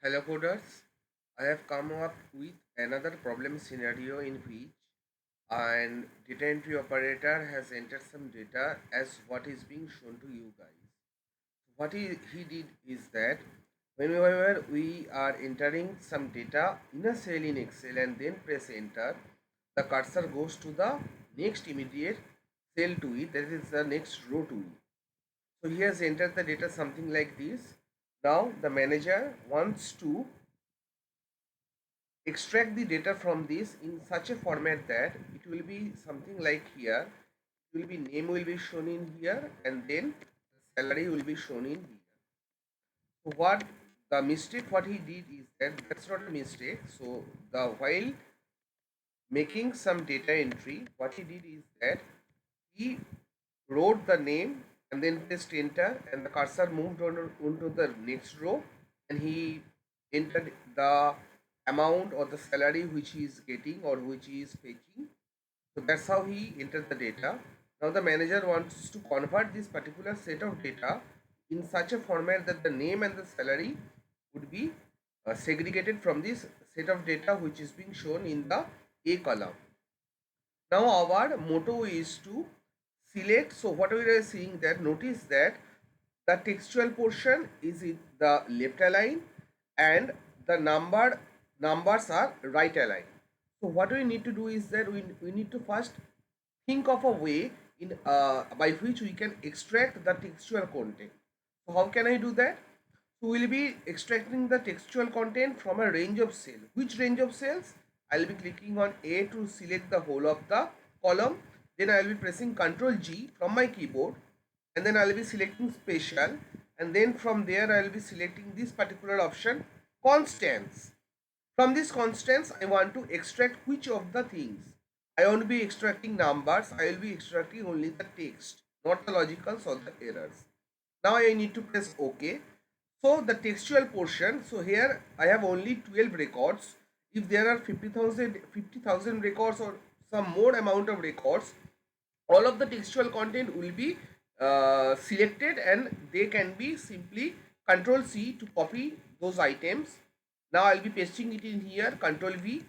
Hello coders, I have come up with another problem scenario in which an data entry operator has entered some data as what is being shown to you guys. What he did is that whenever we are entering some data in a cell in Excel and then press enter, the cursor goes to the next immediate cell to it, that is the next row to it. So he has entered the data something like this. Now the manager wants to extract the data from this in such a format that it will be something like here. It will be name will be shown in here and then salary will be shown in here. So what the mistake what he did is that's not a mistake. So the while making some data entry, what he did is that he wrote the name and then pressed enter and the cursor moved on onto the next row and he entered the amount or the salary which he is getting or which he is fetching. So that's how he entered the data. Now the manager wants to convert this particular set of data in such a format that the name and the salary would be segregated from this set of data which is being shown in the A column. Now our motto is to select. So what we are seeing that, notice that the textual portion is in the left align and the numbers are right align. So what we need to do is that we need to first think of a way in by which we can extract the textual content. So how can I do that? So we will be extracting the textual content from a range of cells. Which range of cells? I will be clicking on A to select the whole of the column. Then I will be pressing Ctrl G from my keyboard and then I will be selecting special, and then from there I will be selecting this particular option, constants. From this constants I want to extract which of the things. I want to be extracting numbers. I will be extracting only the text, not the logicals or the errors. Now I need to press OK. So the textual portion, so here I have only 12 records. If there are 50,000 records or some more amount of records, all of the textual content will be selected and they can be simply Control C to copy those items. Now I'll be pasting it in here, Control V.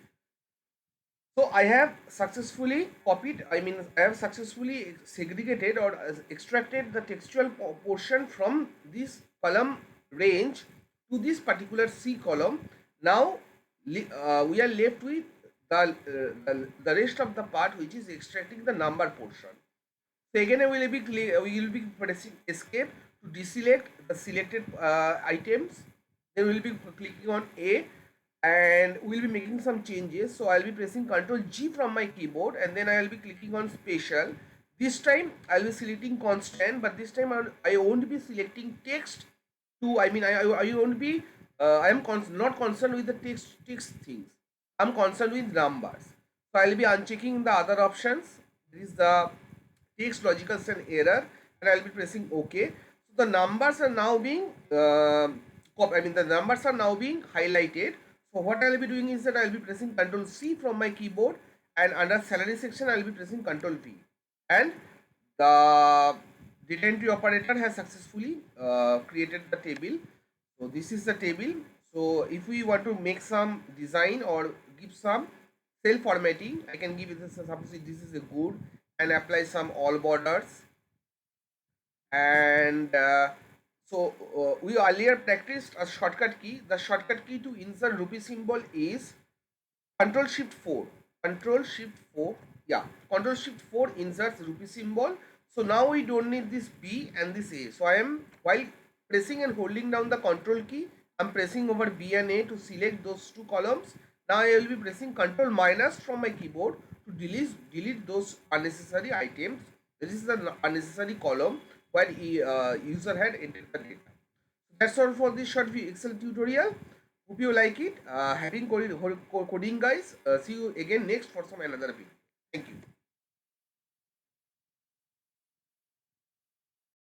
So I have successfully copied, I have successfully segregated or extracted the textual portion from this column range to this particular C column. Now we are left with the rest of the part, which is extracting the number portion. So again, we will be pressing escape to deselect the selected items. Then we will be clicking on A and we will be making some changes. So I will be pressing Ctrl G from my keyboard and then I will be clicking on special. This time I will be selecting constant, but this time I won't be selecting text to, I won't be, I am not concerned with the text things. I'm concerned with numbers. So I will be unchecking the other options. This is the text logical and error and I'll be pressing OK. So the numbers are now being the numbers are now being highlighted. So what I'll be doing is that I'll be pressing Ctrl C from my keyboard and under salary section I'll be pressing Ctrl V, and the data entry operator has successfully created the table. So this is the table. So if we want to make some design or give some cell formatting, I can give it this, suppose this is a good, and apply some all borders. And we earlier practiced a shortcut key. The shortcut key to insert rupee symbol is Control Shift 4. Control Shift 4. Yeah, Control Shift 4 inserts rupee symbol. So now we don't need this B and this A. So I am, while pressing and holding down the Control key, I'm pressing over B and A to select those two columns. Now I will be pressing Control minus from my keyboard to delete those unnecessary items. This is the unnecessary column where user had entered the data. That's all for this short Excel tutorial. Hope you like it. Happy coding guys. See you again next for some another video. Thank you.